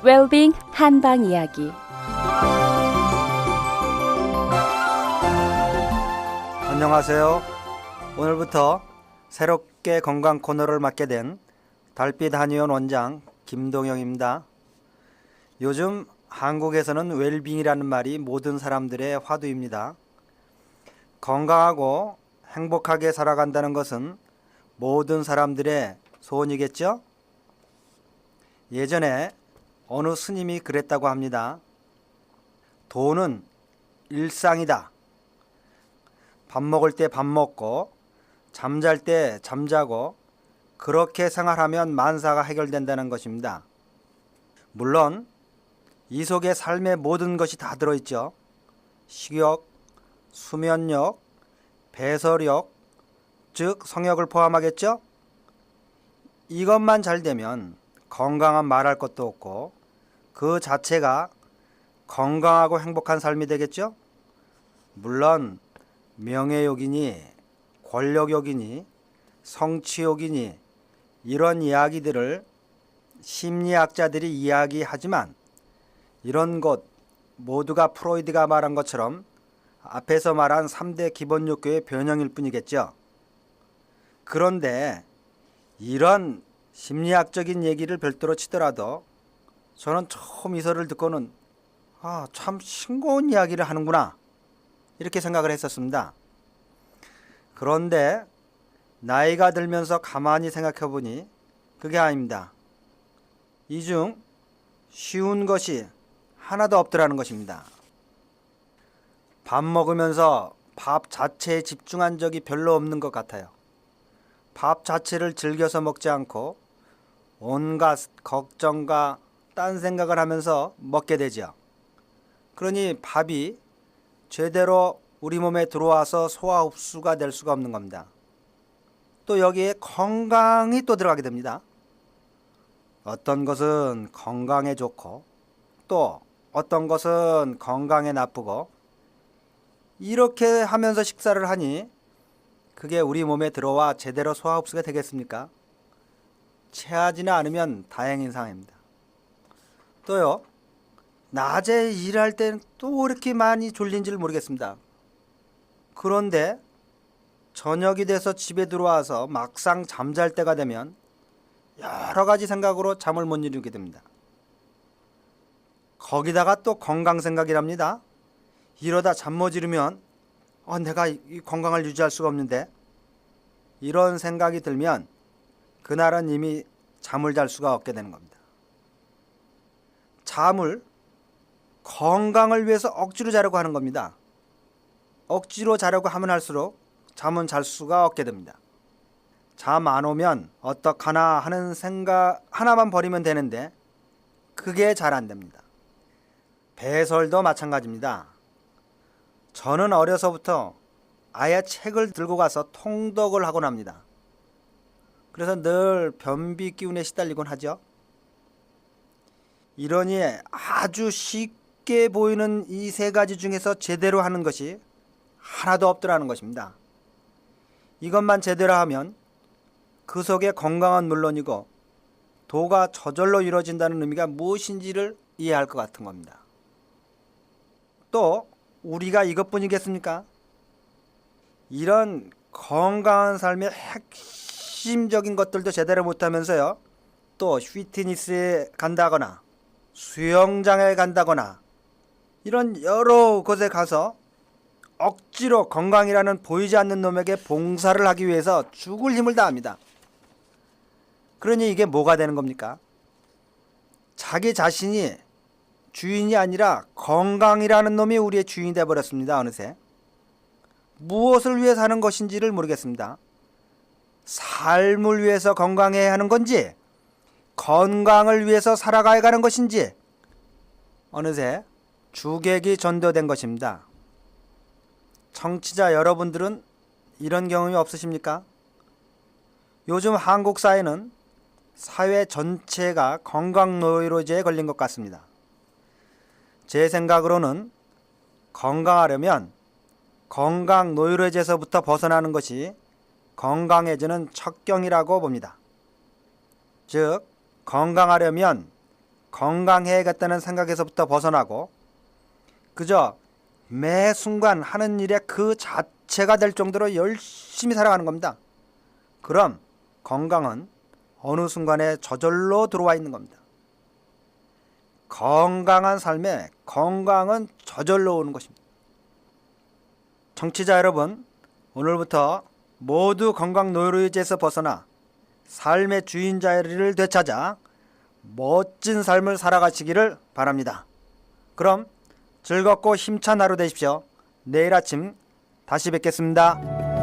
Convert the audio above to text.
웰빙 한방 이야기. 안녕하세요. 오늘부터 새롭게 건강 코너를 맡게 된 달빛 한의원 원장 김동영입니다. 요즘 한국에서는 웰빙이라는 말이 모든 사람들의 화두입니다. 건강하고 행복하게 살아간다는 것은 모든 사람들의 소원이겠죠? 예전에 어느 스님이 그랬다고 합니다. 돈은 일상이다. 밥 먹을 때 밥 먹고 잠잘 때 잠자고 그렇게 생활하면 만사가 해결된다는 것입니다. 물론 이 속에 삶의 모든 것이 다 들어있죠. 식욕, 수면력, 배설력, 즉 성욕을 포함하겠죠. 이것만 잘 되면 건강한 말할 것도 없고 그 자체가 건강하고 행복한 삶이 되겠죠. 물론 명예욕이니 권력욕이니 성취욕이니 이런 이야기들을 심리학자들이 이야기하지만 이런 것 모두가 프로이드가 말한 것처럼 앞에서 말한 3대 기본 욕구의 변형일 뿐이겠죠. 그런데 이런 심리학적인 얘기를 별도로 치더라도 저는 처음 이서를 듣고는 참 싱거운 이야기를 하는구나 이렇게 생각을 했었습니다. 그런데 나이가 들면서 가만히 생각해 보니 그게 아닙니다. 이 중 쉬운 것이 하나도 없더라는 것입니다. 밥 먹으면서 밥 자체에 집중한 적이 별로 없는 것 같아요. 밥 자체를 즐겨서 먹지 않고 온갖 걱정과 딴 생각을 하면서 먹게 되죠. 그러니 밥이 제대로 우리 몸에 들어와서 소화 흡수가 될 수가 없는 겁니다. 또 여기에 건강이 또 들어가게 됩니다. 어떤 것은 건강에 좋고 또 어떤 것은 건강에 나쁘고 이렇게 하면서 식사를 하니 그게 우리 몸에 들어와 제대로 소화 흡수가 되겠습니까? 체하지는 않으면 다행인 상황입니다. 또요, 낮에 일할 때는 또 이렇게 많이 졸린지를 모르겠습니다. 그런데 저녁이 돼서 집에 들어와서 막상 잠잘 때가 되면 여러 가지 생각으로 잠을 못 이루게 됩니다. 거기다가 또 건강 생각이랍니다. 이러다 잠 못 이루면 내가 이 건강을 유지할 수가 없는데 이런 생각이 들면 그날은 이미 잠을 잘 수가 없게 되는 겁니다. 잠을 건강을 위해서 억지로 자려고 하는 겁니다. 억지로 자려고 하면 할수록 잠은 잘 수가 없게 됩니다. 잠 안 오면 어떡하나 하는 생각 하나만 버리면 되는데 그게 잘 안 됩니다. 배설도 마찬가지입니다. 저는 어려서부터 아예 책을 들고 가서 통독을 하곤 합니다. 그래서 늘 변비 기운에 시달리곤 하죠. 이러니 아주 쉽게 보이는 이 세 가지 중에서 제대로 하는 것이 하나도 없더라는 것입니다. 이것만 제대로 하면 그 속에 건강은 물론이고 도가 저절로 이루어진다는 의미가 무엇인지를 이해할 것 같은 겁니다. 또 우리가 이것뿐이겠습니까? 이런 건강한 삶의 핵심적인 것들도 제대로 못하면서요, 또 피트니스에 간다거나 수영장에 간다거나 이런 여러 곳에 가서 억지로 건강이라는 보이지 않는 놈에게 봉사를 하기 위해서 죽을 힘을 다합니다. 그러니 이게 뭐가 되는 겁니까? 자기 자신이 주인이 아니라 건강이라는 놈이 우리의 주인이 되어버렸습니다. 어느새 무엇을 위해 사는 것인지를 모르겠습니다. 삶을 위해서 건강해야 하는 건지 건강을 위해서 살아가야 하는 것인지 어느새 주객이 전도된 것입니다. 청취자 여러분들은 이런 경험이 없으십니까? 요즘 한국 사회는 사회 전체가 건강노이로제에 걸린 것 같습니다. 제 생각으로는 건강하려면 건강노이로제에서부터 벗어나는 것이 건강해지는 첫 경이라고 봅니다. 즉 건강하려면 건강해야겠다는 생각에서부터 벗어나고 그저 매 순간 하는 일에 그 자체가 될 정도로 열심히 살아가는 겁니다. 그럼 건강은 어느 순간에 저절로 들어와 있는 겁니다. 건강한 삶에 건강은 저절로 오는 것입니다. 청취자 여러분, 오늘부터 모두 건강 노이로제에서 벗어나 삶의 주인 자리를 되찾아 멋진 삶을 살아가시기를 바랍니다. 그럼 즐겁고 힘찬 하루 되십시오. 내일 아침 다시 뵙겠습니다.